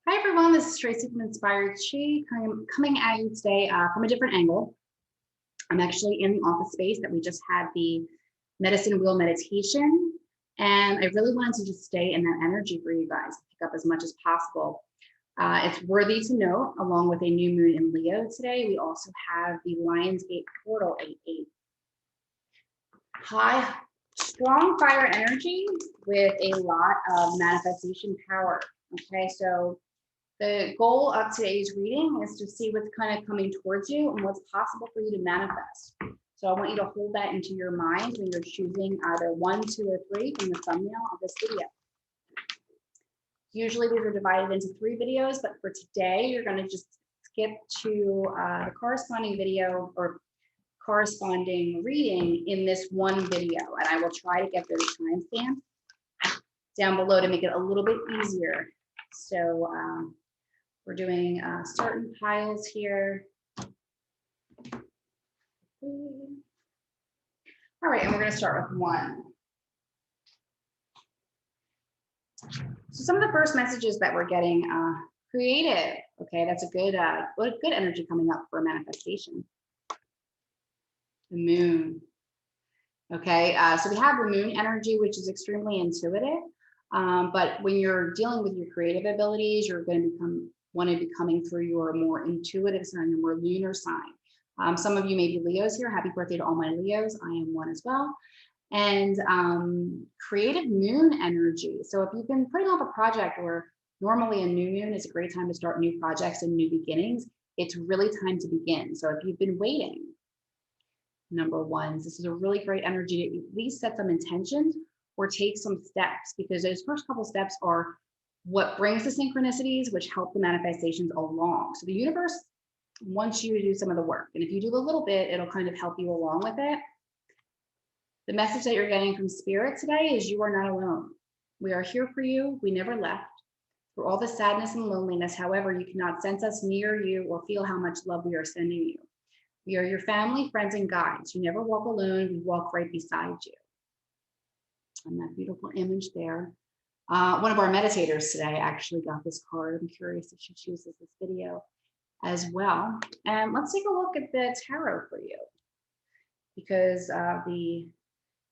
Hi everyone, this is Tracy from Inspired Chi coming at you today from a different angle. I'm actually in the office space that we just had the medicine wheel meditation, and I really wanted to just stay in that energy for you guys, pick up as much as possible. It's worthy to note, along with a new moon in Leo today, we also have the Lionsgate portal 88. High, strong fire energy with a lot of manifestation power. Okay, so the goal of today's reading is to see what's kind of coming towards you and what's possible for you to manifest. So I want you to hold that into your mind when you're choosing either 1, 2, or 3 from the thumbnail of this video. Usually these are divided into 3 videos, but for today, you're going to just skip to the corresponding video or corresponding reading in this one video. And I will try to get those timestamps down below to make it a little bit easier. So we're doing certain piles here. All right, and we're going to start with 1. So some of the first messages that we're getting, creative. Okay, that's a good energy coming up for manifestation. The moon. Okay, so we have the moon energy, which is extremely intuitive. But when you're dealing with your creative abilities, you're going to want to be coming through your more intuitive sign, your more lunar sign. Some of you may be Leos here. Happy birthday to all my Leos. I am one as well. And creative moon energy. So if you've been putting off a project, or normally a new moon is a great time to start new projects and new beginnings, it's really time to begin. So if you've been waiting, number 1, this is a really great energy to at least set some intentions or take some steps, because those first couple steps are what brings the synchronicities, which help the manifestations along. So the universe wants you to do some of the work. And if you do a little bit, it'll kind of help you along with it. The message that you're getting from Spirit today is you are not alone. We are here for you. We never left. For all the sadness and loneliness, however, you cannot sense us near you or feel how much love we are sending you. We are your family, friends, and guides. You never walk alone. We walk right beside you. And that beautiful image there. One of our meditators today actually got this card. I'm curious if she chooses this video as well. And let's take a look at the tarot for you, because the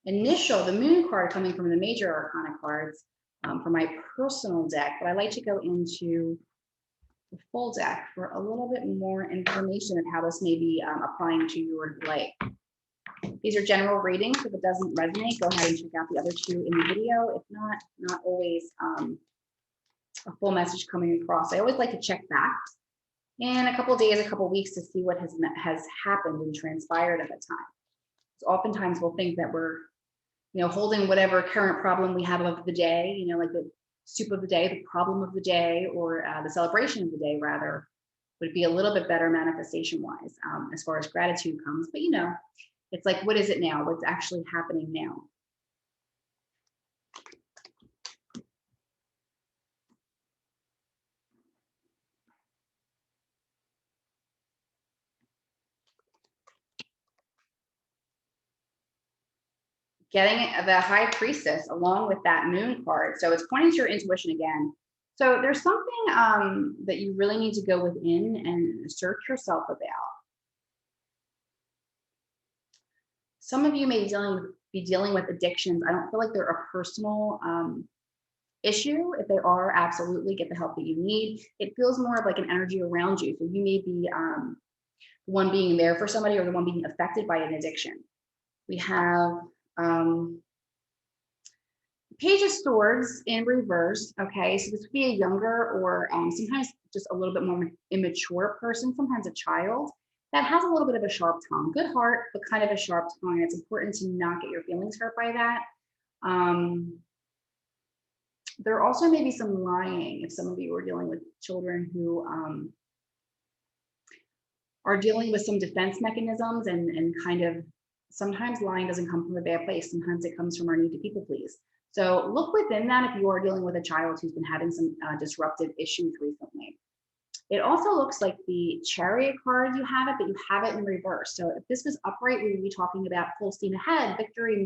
moon card coming from the major arcana cards for my personal deck, but I like to go into the full deck for a little bit more information of how this may be applying to your life. These are general readings. If it doesn't resonate, go ahead and check out the other 2 in the video. If not always a full message coming across. I always like to check back in a couple of days, a couple of weeks to see what has happened and transpired at the time. So oftentimes we'll think that we're, holding whatever current problem we have of the day, like the soup of the day, the problem of the day, or the celebration of the day, rather, would be a little bit better manifestation-wise as far as gratitude comes. But, it's like, what is it now? What's actually happening now? Getting the High Priestess along with that moon card. So it's pointing to your intuition again. So there's something that you really need to go within and search yourself about. Some of you may be dealing with addictions. I don't feel like they're a personal issue. If they are, absolutely get the help that you need. It feels more of like an energy around you. So you may be the one being there for somebody, or the one being affected by an addiction. We have Page of Swords in reverse. Okay, so this would be a younger or sometimes just a little bit more immature person, sometimes a child that has a little bit of a sharp tongue. Good heart, but kind of a sharp tongue. It's important to not get your feelings hurt by that. There also may be some lying if some of you are dealing with children who are dealing with some defense mechanisms and kind of, sometimes lying doesn't come from a bad place. Sometimes it comes from our need to people please. So look within that if you are dealing with a child who's been having some disruptive issues recently. It also looks like the Chariot card, you have it, but you have it in reverse. So if this was upright, we would be talking about full steam ahead, victory,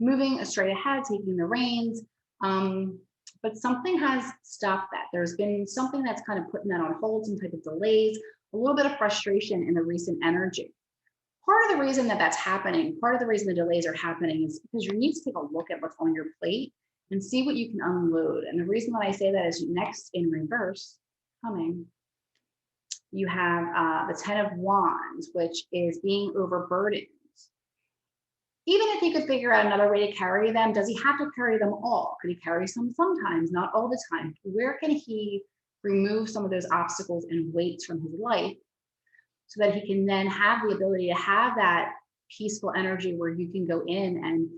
moving straight ahead, taking the reins. But but something has stopped that. There's been something that's kind of putting that on hold, some type of delays, a little bit of frustration in the recent energy. Part of the reason that that's happening, part of the reason the delays are happening is because you need to take a look at what's on your plate and see what you can unload. And the reason that I say that is next in reverse coming, you have the 10 of Wands, which is being overburdened. Even if he could figure out another way to carry them, does he have to carry them all? Could he carry some sometimes, not all the time? Where can he remove some of those obstacles and weights from his life so that he can then have the ability to have that peaceful energy where you can go in and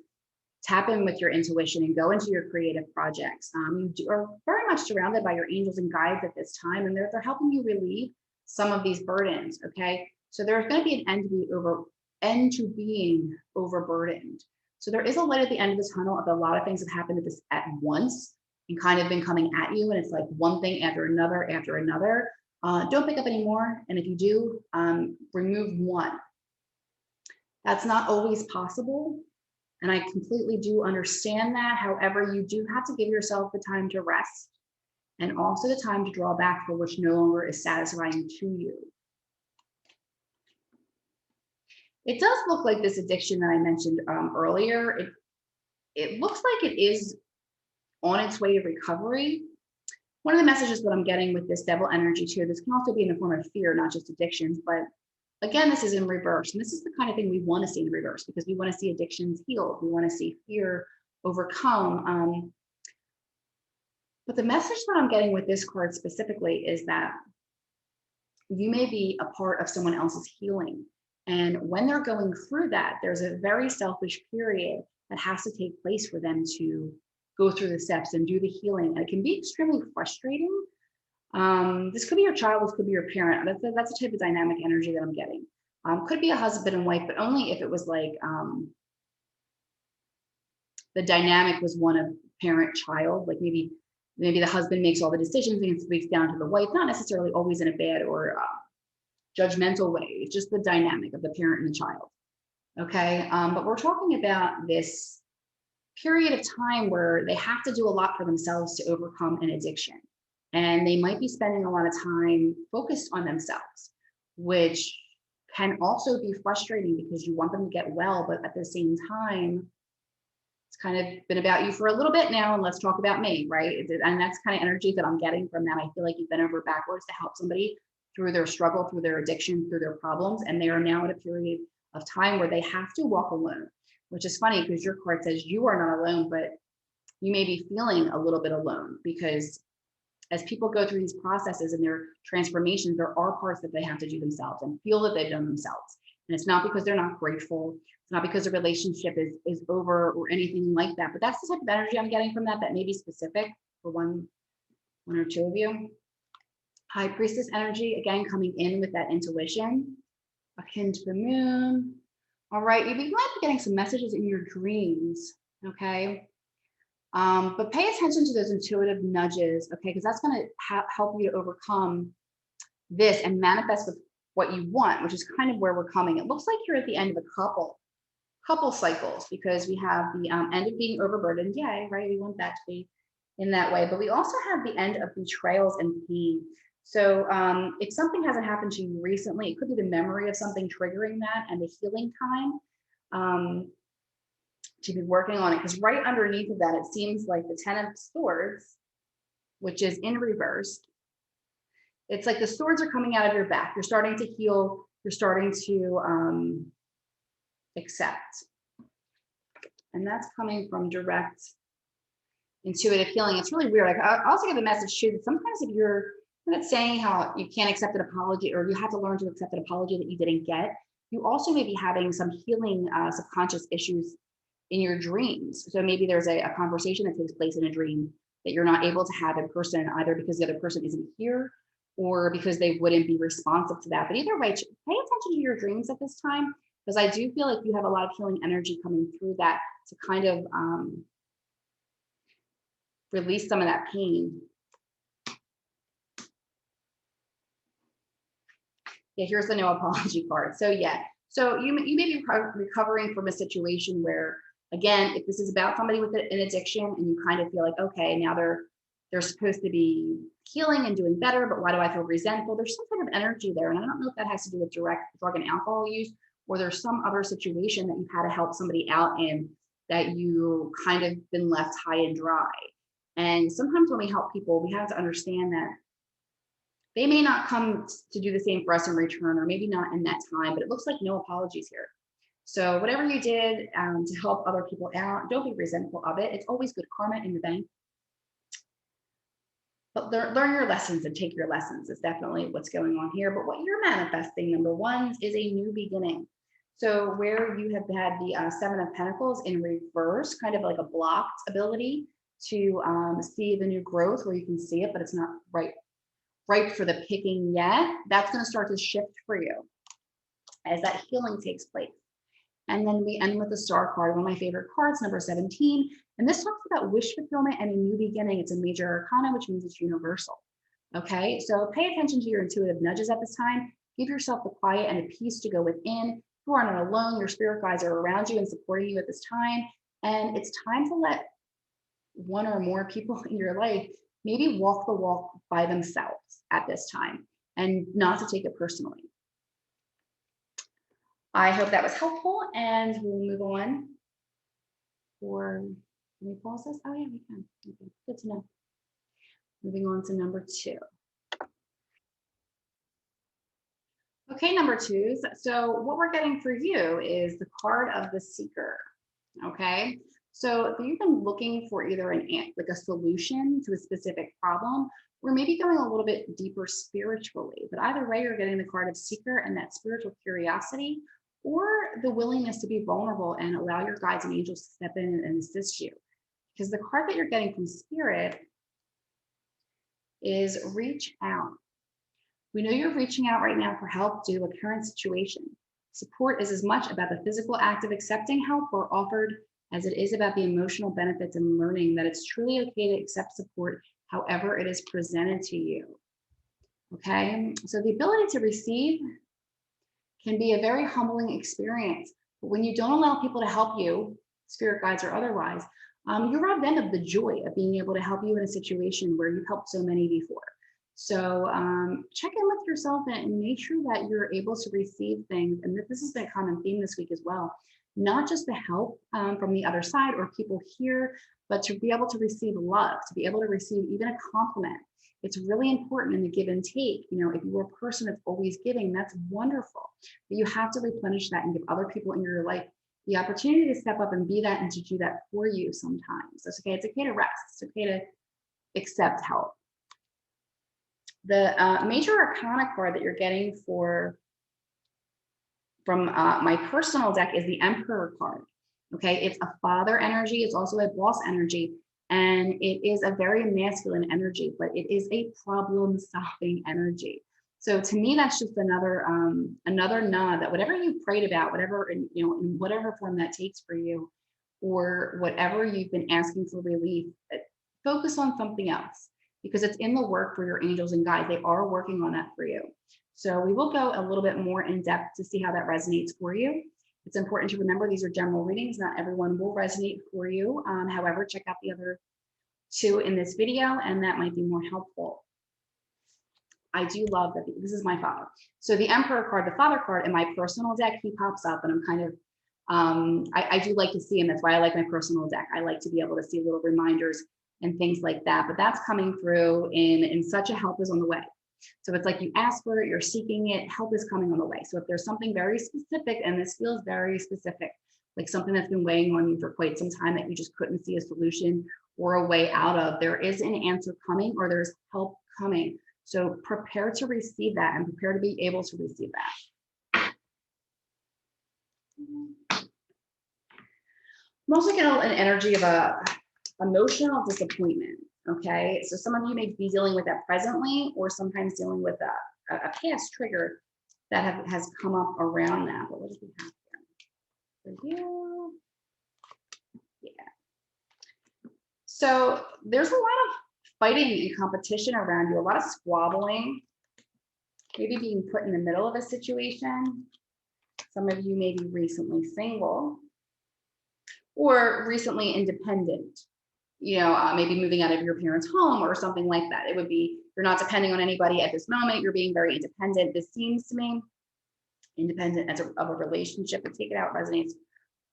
tap in with your intuition and go into your creative projects. You are very much surrounded by your angels and guides at this time, and they're helping you relieve some of these burdens, okay? So there's going to be an end to being overburdened. So there is a light at the end of the tunnel of a lot of things that happened at once and kind of been coming at you, and it's like one thing after another after another. Don't pick up anymore, and if you do, remove one. That's not always possible, and I completely do understand that. However, you do have to give yourself the time to rest and also the time to draw back for which no longer is satisfying to you. It does look like this addiction that I mentioned earlier, it looks like it is on its way to recovery. One of the messages that I'm getting with this devil energy too, this can also be in the form of fear, not just addictions, but again, this is in reverse. And this is the kind of thing we want to see in reverse because we want to see addictions healed. We want to see fear overcome. But the message that I'm getting with this card specifically is that you may be a part of someone else's healing. And when they're going through that, there's a very selfish period that has to take place for them to go through the steps and do the healing. And it can be extremely frustrating. This could be your child, this could be your parent. That's the type of dynamic energy that I'm getting. Could be a husband and wife, but only if it was like the dynamic was one of parent-child, like maybe the husband makes all the decisions and it speaks down to the wife, not necessarily always in a bad or judgmental way. It's just the dynamic of the parent and the child. Okay, but we're talking about this period of time where they have to do a lot for themselves to overcome an addiction. And they might be spending a lot of time focused on themselves, which can also be frustrating because you want them to get well, but at the same time, it's kind of been about you for a little bit now, and let's talk about me, right? And that's kind of energy that I'm getting from that. I feel like you've been over backwards to help somebody through their struggle, through their addiction, through their problems, and they are now at a period of time where they have to walk alone, which is funny because your card says you are not alone, but you may be feeling a little bit alone because as people go through these processes and their transformations, there are parts that they have to do themselves and feel that they've done themselves. And it's not because they're not grateful. It's not because the relationship is over or anything like that. But that's the type of energy I'm getting from that may be specific for one or two of you. High Priestess energy, again, coming in with that intuition, akin to the moon. All right, you might be getting some messages in your dreams, okay? But pay attention to those intuitive nudges, okay? Because that's going to help you to overcome this and manifest with what you want, which is kind of where we're coming. It looks like you're at the end of a couple cycles because we have the end of being overburdened. Yay, right? We want that to be in that way. But we also have the end of betrayals and pain. So if something hasn't happened to you recently, it could be the memory of something triggering that and the healing time. To be working on it, because right underneath of that, it seems like the 10 of Swords, which is in reverse. It's like the swords are coming out of your back. You're starting to heal. You're starting to accept. And that's coming from direct intuitive healing. It's really weird. Like I also get the message too that sometimes if you're not saying how you can't accept an apology or you have to learn to accept an apology that you didn't get, you also may be having some healing subconscious issues in your dreams. So maybe there's a conversation that takes place in a dream that you're not able to have in person, either because the other person isn't here or because they wouldn't be responsive to that. But either way, pay attention to your dreams at this time, because I do feel like you have a lot of healing energy coming through that to kind of release some of that pain. Yeah, here's the no apology card. So yeah, so you may be recovering from a situation where, again, if this is about somebody with an addiction and you kind of feel like, okay, now they're they're supposed to be healing and doing better, but why do I feel resentful? There's some kind of energy there. And I don't know if that has to do with direct drug and alcohol use, or there's some other situation that you've had to help somebody out in that you kind of been left high and dry. And sometimes when we help people, we have to understand that they may not come to do the same for us in return, or maybe not in that time, but it looks like no apologies here. So whatever you did to help other people out, don't be resentful of it. It's always good karma in the bank. But learn your lessons and take your lessons is definitely what's going on here. But what you're manifesting, number one, is a new beginning. So where you have had the Seven of Pentacles in reverse, kind of like a blocked ability to see the new growth where you can see it, but it's not ripe for the picking yet. That's going to start to shift for you as that healing takes place. And then we end with the Star card, one of my favorite cards, number 17. And this talks about wish fulfillment and a new beginning. It's a major arcana, which means it's universal. Okay, so pay attention to your intuitive nudges at this time. Give yourself the quiet and the peace to go within. You are not alone. Your spirit guides are around you and supporting you at this time. And it's time to let one or more people in your life maybe walk the walk by themselves at this time and not to take it personally. I hope that was helpful, and we'll move on. Can we pause this? Oh yeah, we can. Okay, good to know. Moving on to number 2. Okay, number 2s. So what we're getting for you is the card of the Seeker. Okay, so you've been looking for either like a solution to a specific problem, or maybe going a little bit deeper spiritually. But either way, you're getting the card of Seeker and that spiritual curiosity, or the willingness to be vulnerable and allow your guides and angels to step in and assist you. Because the card that you're getting from Spirit is reach out. We know you're reaching out right now for help due to a current situation. Support is as much about the physical act of accepting help or offered as it is about the emotional benefits and learning that it's truly okay to accept support however it is presented to you. Okay, so the ability to receive can be a very humbling experience. But when you don't allow people to help you, spirit guides or otherwise, you rob them of the joy of being able to help you in a situation where you've helped so many before. So check in with yourself and make sure that you're able to receive things. And this has been a common theme this week as well. Not just the help from the other side or people here, but to be able to receive love, to be able to receive even a compliment. It's really important in the give and take. You know, if you're a person that's always giving, that's wonderful. But you have to replenish that and give other people in your life the opportunity to step up and be that and to do that for you sometimes. It's okay. It's okay to rest. It's okay to accept help. The major arcana card that you're getting from my personal deck is the Emperor card. Okay, it's a father energy. It's also a boss energy. And it is a very masculine energy, but it is a problem-solving energy. So to me, that's just another nod that whatever you prayed about, whatever in whatever form that takes for you, or whatever you've been asking for relief, focus on something else because it's in the work for your angels and guides. They are working on that for you. So we will go a little bit more in depth to see how that resonates for you. It's important to remember these are general readings. Not everyone will resonate for you. However, check out the other 2 in this video, and that might be more helpful. I do love that this is my father. So the Emperor card, the father card in my personal deck, he pops up, and I'm kind of, I do like to see him. That's why I like my personal deck. I like to be able to see little reminders and things like that. But that's coming through in such a help is on the way. So it's like you ask for it, you're seeking it, help is coming on the way. So if there's something very specific, and this feels very specific, like something that's been weighing on you for quite some time that you just couldn't see a solution or a way out of, there is an answer coming or there's help coming. So prepare to receive that and prepare to be able to receive that. I'm also getting an energy of a emotional disappointment. Okay, so some of you may be dealing with that presently, or sometimes dealing with a past trigger that has come up around that. But what do we have here for you? Yeah. So there's a lot of fighting and competition around you, a lot of squabbling, maybe being put in the middle of a situation. Some of you may be recently single or recently independent. maybe moving out of your parents' home or something like that. It would be, you're not depending on anybody at this moment. You're being very independent. This seems to me independent of a relationship, and take it out resonates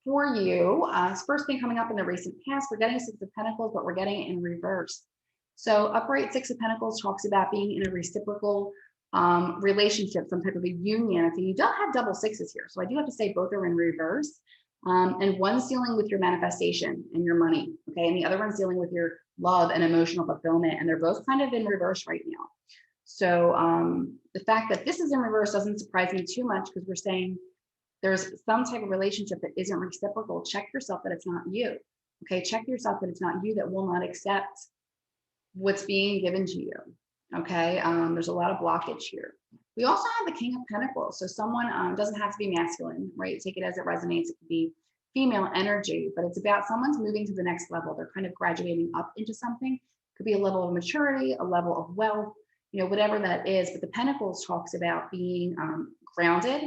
for you. First thing coming up in the recent past, we're getting Six of Pentacles, but we're getting it in reverse. So upright Six of Pentacles talks about being in a reciprocal relationship, some type of a union. Okay, you don't have double sixes here, so I do have to say both are in reverse. And one's dealing with your manifestation and your money, okay, and the other one's dealing with your love and emotional fulfillment, and they're both kind of in reverse right now. So the fact that this is in reverse doesn't surprise me too much, because we're saying there's some type of relationship that isn't reciprocal. Check yourself that it's not you. Okay, check yourself that it's not you, that will not accept what's being given to you. Okay, there's a lot of blockage here. We also have the King of Pentacles. So someone doesn't have to be masculine, right? Take it as it resonates. It could be female energy, but it's about someone's moving to the next level. They're kind of graduating up into something. It could be a level of maturity, a level of wealth, whatever that is. But the Pentacles talks about being grounded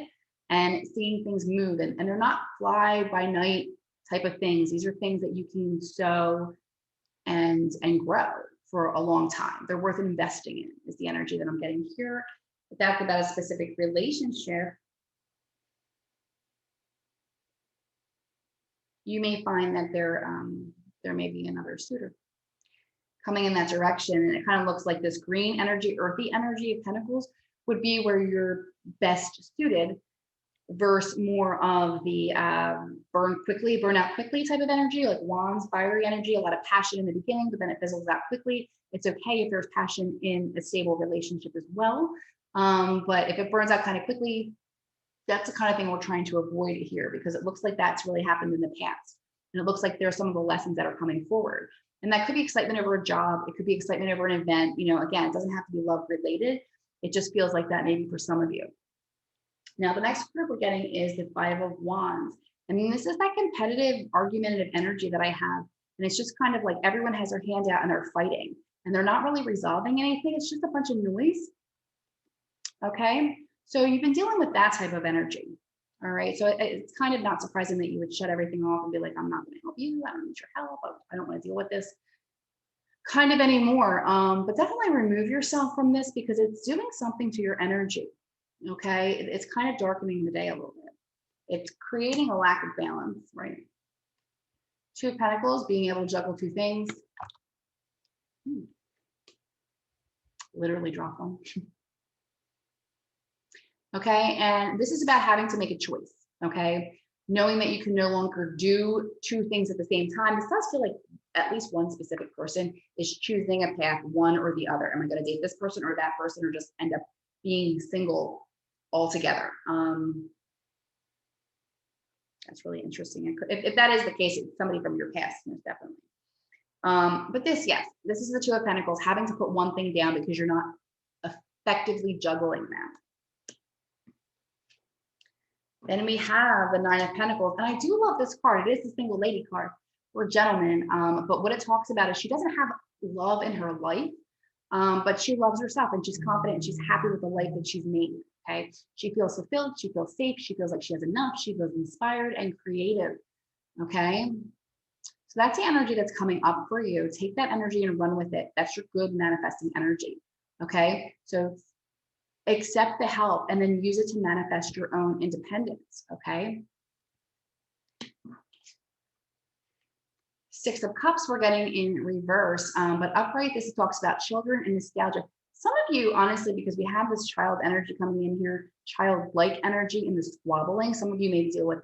and seeing things move. And they're not fly by night type of things. These are things that you can sow and grow for a long time. They're worth investing in, is the energy that I'm getting here. If that's about a specific relationship, you may find that there may be another suitor coming in that direction. And it kind of looks like this green energy, earthy energy of Pentacles would be where you're best suited, versus more of the burn out quickly type of energy, like Wands, fiery energy, a lot of passion in the beginning, but then it fizzles out quickly. It's okay if there's passion in a stable relationship as well. But if it burns out kind of quickly, that's the kind of thing we're trying to avoid here, because it looks like that's really happened in the past. And it looks like there's some of the lessons that are coming forward. And that could be excitement over a job. It could be excitement over an event. Again, it doesn't have to be love related. It just feels like that maybe for some of you. Now, the next group we're getting is the Five of Wands. I mean, this is that competitive, argumentative energy that I have. And it's just kind of like everyone has their hand out and they're fighting. And they're not really resolving anything. It's just a bunch of noise. Okay? So you've been dealing with that type of energy. All right? So it's kind of not surprising that you would shut everything off and be like, I'm not going to help you. I don't need your help. I don't want to deal with this kind of anymore. But definitely remove yourself from this, because it's doing something to your energy. Okay, it's kind of darkening the day a little bit. It's creating a lack of balance, right? Two of Pentacles, being able to juggle two things. Literally drop them. Okay, and this is about having to make a choice. Okay, knowing that you can no longer do two things at the same time. This does feel like at least one specific person is choosing a path, one or the other. Am I going to date this person or that person, or just end up being single altogether? That's really interesting. If that is the case, it's somebody from your past, most definitely. But this is the Two of Pentacles, having to put one thing down because you're not effectively juggling that. Then we have the Nine of Pentacles, and I do love this card. It is the single lady card or gentleman, but what it talks about is she doesn't have love in her life, but she loves herself and she's confident and she's happy with the life that she's made. Okay, she feels fulfilled, she feels safe, she feels like she has enough, she feels inspired and creative. Okay, so that's the energy that's coming up for you. Take that energy and run with it. That's your good manifesting energy. Okay, so accept the help and then use it to manifest your own independence. Okay, Six of Cups we're getting in reverse, but upright, this talks about children and nostalgia. Some of you, honestly, because we have this child energy coming in here, childlike energy in the squabbling, some of you may deal with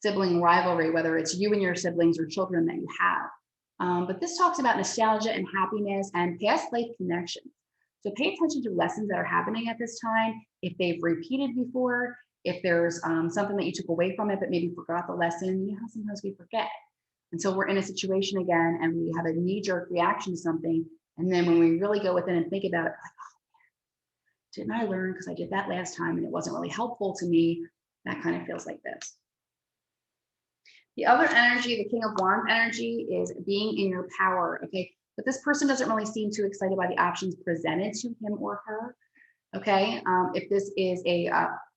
sibling rivalry, whether it's you and your siblings or children that you have. But this talks about nostalgia and happiness and past life connections. So pay attention to lessons that are happening at this time. If they've repeated before, if there's something that you took away from it, but maybe forgot the lesson, sometimes we forget. And so we're in a situation again, and we have a knee-jerk reaction to something. And then when we really go within and think about it, like, oh, didn't I learn because I did that last time and it wasn't really helpful to me? That kind of feels like this. The other energy, the King of Wands energy, is being in your power. Okay, but this person doesn't really seem too excited by the options presented to him or her. Okay, if this is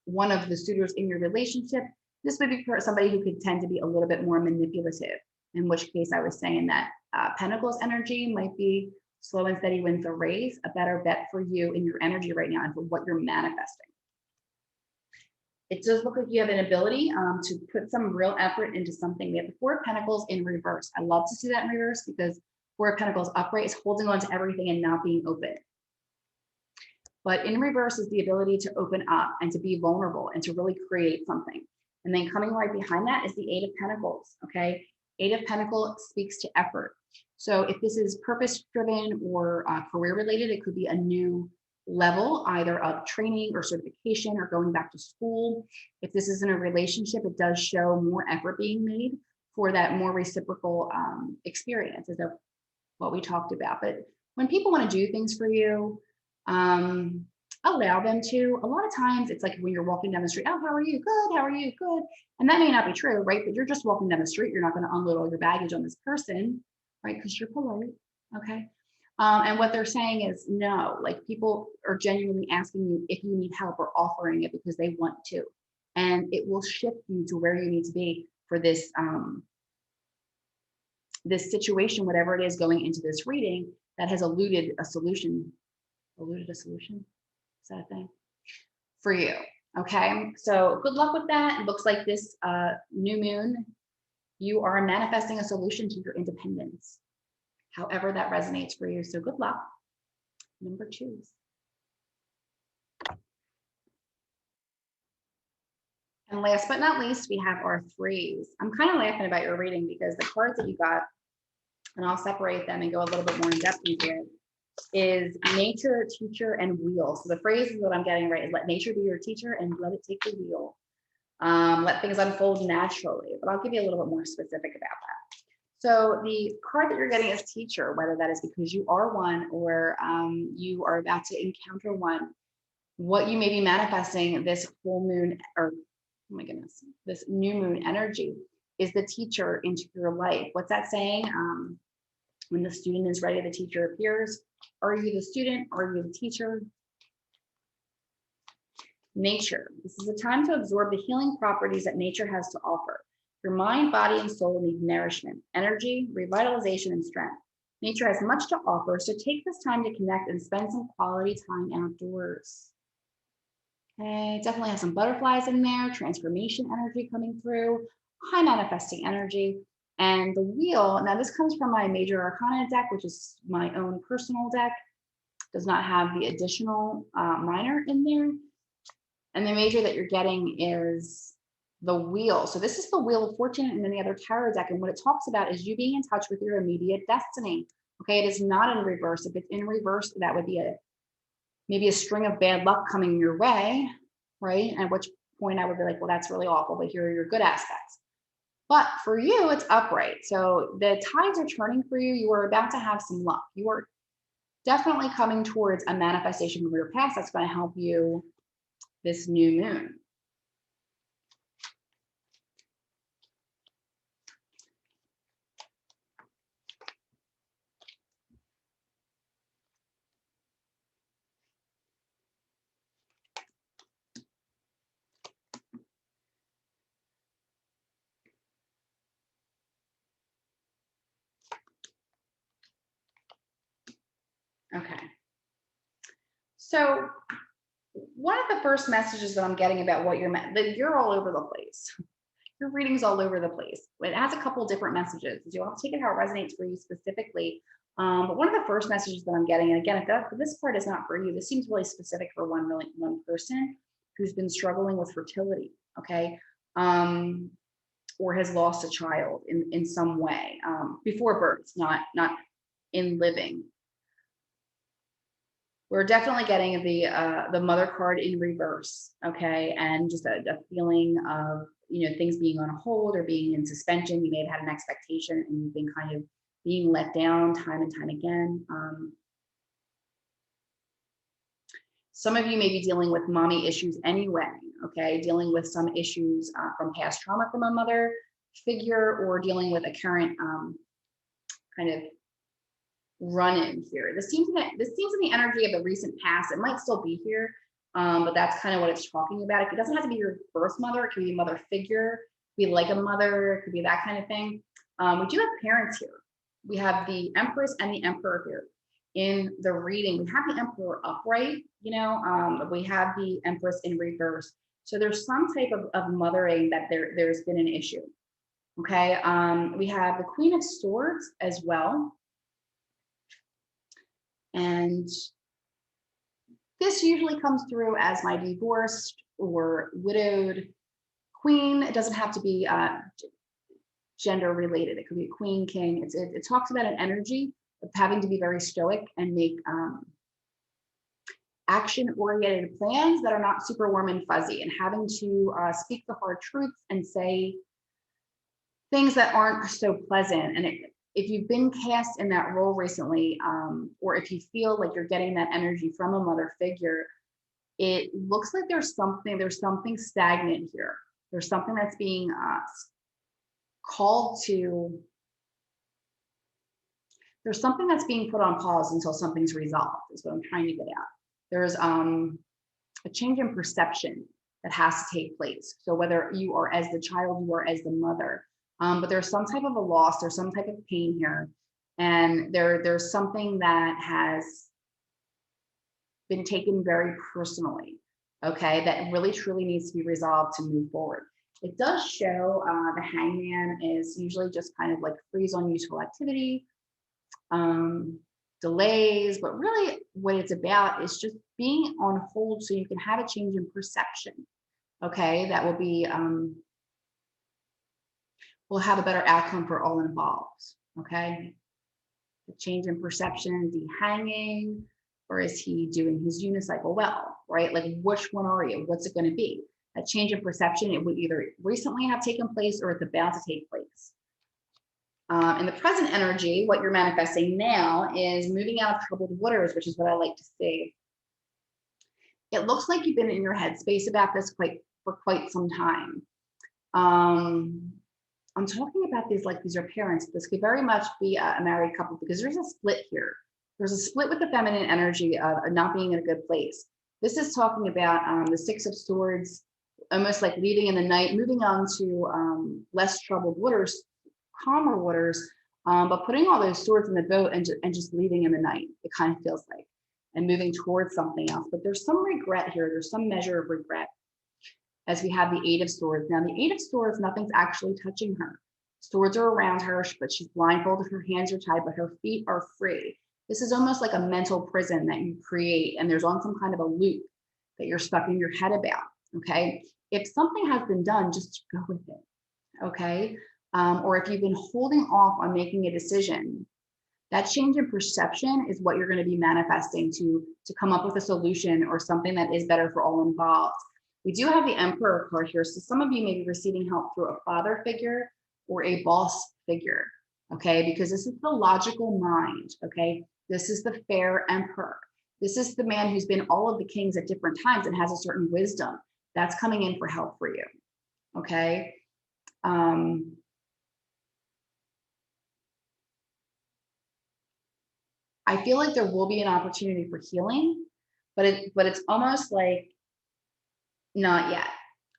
one of the suitors in your relationship, this would be somebody who could tend to be a little bit more manipulative. in which case I was saying that Pentacles energy might be slow and steady wins the race, a better bet for you in your energy right now and for what you're manifesting. It does look like you have an ability to put some real effort into something. We have the Four of Pentacles in reverse. I love to see that in reverse because Four of Pentacles upright is holding on to everything and not being open. But in reverse is the ability to open up and to be vulnerable and to really create something. And then coming right behind that is the Eight of Pentacles, okay? Eight of Pentacles speaks to effort. So if this is purpose-driven or career-related, it could be a new level, either of training or certification or going back to school. If this is in a relationship, it does show more effort being made for that more reciprocal experience, is what we talked about. But when people want to do things for you, allow them to. A lot of times it's like when you're walking down the street, oh, how are you? Good. How are you? Good. And that may not be true, right? But you're just walking down the street. You're not going to unload all your baggage on this person, right? Because you're polite. Okay. And what they're saying is no, like people are genuinely asking you if you need help or offering it because they want to. And it will shift you to where you need to be for this, this situation, whatever it is going into this reading that has eluded a solution. Eluded a solution? Is that a thing? For you. Okay. So good luck with that. It looks like this new moon, you are manifesting a solution to your independence, however that resonates for you. So good luck. Number 2. And last but not least, we have our 3s. I'm kind of laughing about your reading because the cards that you got, and I'll separate them and go a little bit more in depth into it, is nature, teacher, and wheel. So the phrase is what I'm getting right is let nature be your teacher and let it take the wheel. Let things unfold naturally, but I'll give you a little bit more specific about that. So the card that you're getting is teacher, whether that is because you are one or you are about to encounter one. What you may be manifesting this full moon, or oh my goodness, this new moon energy is the teacher into your life. What's that saying? When the student is ready, the teacher appears. Are you the student? Are you the teacher? Nature. This is a time to absorb the healing properties that nature has to offer. Your mind, body, and soul need nourishment, energy, revitalization, and strength. Nature has much to offer, so take this time to connect and spend some quality time outdoors. Okay, definitely have some butterflies in there, transformation energy coming through, high manifesting energy. And the wheel, now this comes from my major arcana deck, which is my own personal deck, does not have the additional minor in there. And the major that you're getting is the wheel. So this is the Wheel of Fortune and then the other tarot deck. And what it talks about is you being in touch with your immediate destiny. Okay, it is not in reverse. If it's in reverse, that would be maybe a string of bad luck coming your way, right? At which point I would be like, well, that's really awful, but here are your good aspects. But for you, it's upright. So the tides are turning for you. You are about to have some luck. You are definitely coming towards a manifestation from your past that's going to help you this new moon. Okay. So one of the first messages that I'm getting about what you're all over the place. Your reading's all over the place. It has a couple different messages. You'll have to take it how it resonates for you specifically. But one of the first messages that I'm getting, and again, if this part is not for you, this seems really specific for one person who's been struggling with fertility, okay? Or has lost a child in some way before birth, not in living. We're definitely getting the mother card in reverse, okay? And just a feeling of, things being on hold or being in suspension. You may have had an expectation and you've been kind of being let down time and time again. Some of you may be dealing with mommy issues anyway, okay? Dealing with some issues from past trauma from a mother figure or dealing with a current kind of run-in here. This seems in the energy of the recent past. It might still be here, but that's kind of what it's talking about. It doesn't have to be your birth mother. It could be a mother figure. It could be like a mother. It could be that kind of thing. We do have parents here. We have the Empress and the Emperor here. In the reading, we have the Emperor upright, we have the Empress in reverse. So there's some type of mothering that there's been an issue. Okay, we have the Queen of Swords as well. And this usually comes through as my divorced or widowed queen. It doesn't have to be gender related. It could be a queen, king. It talks about an energy of having to be very stoic and make action-oriented plans that are not super warm and fuzzy, and having to speak the hard truths and say things that aren't so pleasant. And if you've been cast in that role recently, or if you feel like you're getting that energy from a mother figure, it looks like there's something stagnant here. There's something that's being called to. There's something that's being put on pause until something's resolved, is what I'm trying to get at. There's a change in perception that has to take place. So whether you are as the child, you are as the mother, but there's some type of a loss, there's some type of pain here. And there's something that has been taken very personally, okay, that really truly needs to be resolved to move forward. It does show the Hangman is usually just kind of like freeze on useful activity, delays, but really what it's about is just being on hold so you can have a change in perception. Okay, that will be will have a better outcome for all involved. Okay, the change in perception. Is he hanging, or is he doing his unicycle well? Right, like which one are you? What's it going to be? A change in perception. It would either recently have taken place or it's about to take place. In the present energy, what you're manifesting now is moving out of troubled waters, which is what I like to see. It looks like you've been in your headspace about this for quite some time. I'm talking about these like these are parents. This could very much be a married couple because there's a split here. There's a split with the feminine energy of not being in a good place. This is talking about the Six of Swords, almost like leaving in the night, moving on to less troubled waters, calmer waters, but putting all those swords in the boat and just leaving in the night, it kind of feels like, and moving towards something else. But there's some regret here. There's some measure of regret as we have the Eight of Swords. Now, the Eight of Swords, nothing's actually touching her. Swords are around her, but she's blindfolded. Her hands are tied, but her feet are free. This is almost like a mental prison that you create, and there's on some kind of a loop that you're stuck in your head about, okay? If something has been done, just go with it, okay? Or if you've been holding off on making a decision, that change in perception is what you're going to be manifesting to come up with a solution or something that is better for all involved. We do have the Emperor card here. So some of you may be receiving help through a father figure or a boss figure, okay? Because this is the logical mind, okay? This is the fair Emperor. This is the man who's been all of the kings at different times and has a certain wisdom. That's coming in for help for you, okay? I feel like there will be an opportunity for healing, but it's almost like not yet.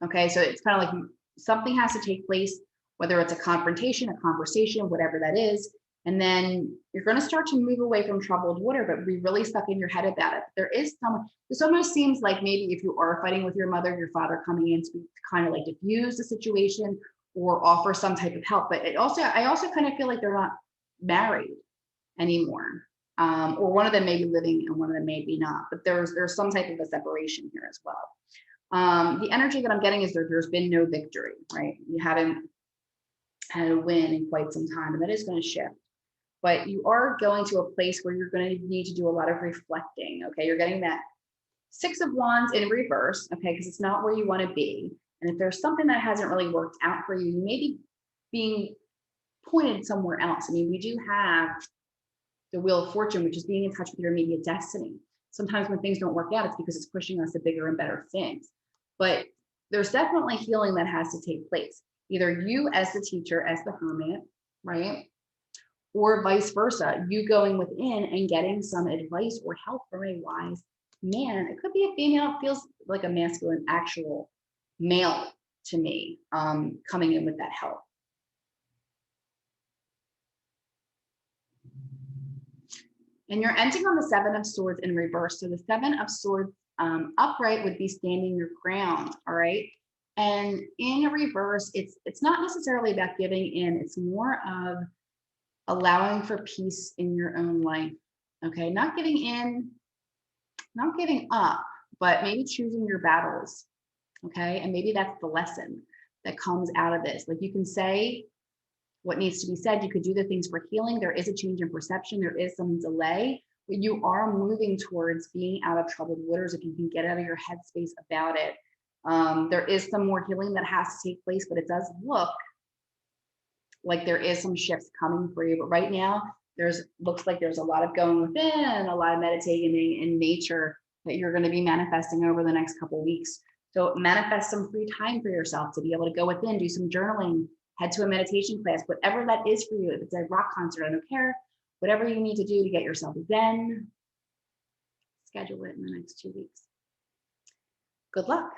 Okay, so it's kind of like something has to take place, whether it's a confrontation, a conversation, whatever that is, and then you're going to start to move away from troubled water, but be really stuck in your head about it. There is this almost seems like maybe if you are fighting with your mother, your father coming in to kind of like diffuse the situation or offer some type of help. But I also kind of feel like they're not married anymore. Or one of them may be living and one of them may be not, but there's some type of a separation here as well. The energy that I'm getting is there's been no victory, right? You haven't had a win in quite some time, and that is going to shift. But you are going to a place where you're going to need to do a lot of reflecting, okay? You're getting that Six of Wands in reverse, okay, because it's not where you want to be. And if there's something that hasn't really worked out for you, you may be being pointed somewhere else. I mean, we do have the Wheel of Fortune, which is being in touch with your immediate destiny. Sometimes when things don't work out, it's because it's pushing us to bigger and better things. But there's definitely healing that has to take place. Either you as the teacher, as the hermit, right? Or vice versa, you going within and getting some advice or help from a wise man. It could be a female, it feels like a masculine, actual male to me, coming in with that help. And you're ending on the Seven of Swords in reverse. So the Seven of Swords upright would be standing your ground, all right? And in a reverse, it's not necessarily about giving in. It's more of allowing for peace in your own life, okay? Not giving in, not giving up, but maybe choosing your battles, okay? And maybe that's the lesson that comes out of this. Like you can say what needs to be said. You could do the things for healing. There is a change in perception. There is some delay, but you are moving towards being out of troubled waters if you can get out of your headspace about it. There is some more healing that has to take place, but it does look like there is some shifts coming for you. But right now, looks like there's a lot of going within, a lot of meditating in nature that you're going to be manifesting over the next couple of weeks. So manifest some free time for yourself to be able to go within, do some journaling, head to a meditation class, whatever that is for you. If it's a rock concert, I don't care. Whatever you need to do to get yourself zen, schedule it in the next 2 weeks. Good luck.